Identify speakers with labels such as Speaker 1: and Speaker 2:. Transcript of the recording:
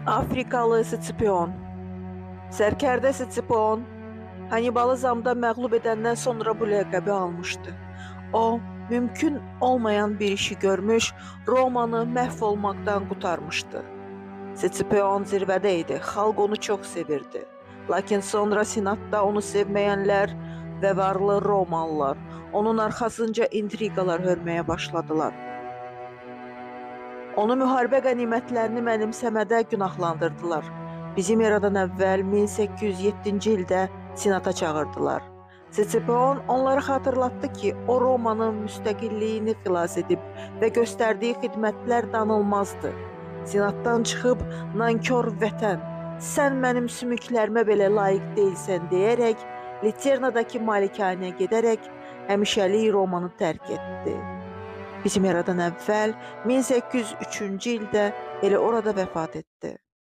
Speaker 1: Afrikalı Scipion, sərkərdə Scipion, Hannibalı Zamda məğlub edəndən sonra bu ləqəbi almışdı. O, mümkün olmayan bir işi görmüş, Romanı məhv olmaqdan qurtarmışdı. Scipion zirvədə idi, xalq onu çox sevirdi. Lakin sonra senatda onu sevməyənlər və varlı Romalılar onun arxasınca intriqalar hörməyə başladılar. Onu müharibə qənimətlərini mənimsəmədə günahlandırdılar. Bizim eradan əvvəl 1807-ci ildə senata çağırdılar. Scipion onları xatırlatdı ki, o Romanın müstəqilliyini xilas edib və göstərdiyi xidmətlər danılmazdı. Senatdan çıxıb nankor vətən, sən mənim sümüklərimə belə layiq deyilsən deyərək, Liternadakı malikanəyə gedərək həmişəlik Romanı tərk etdi. Bizim eradan əvvəl 1803-cü ildə elə orada vəfat etdi.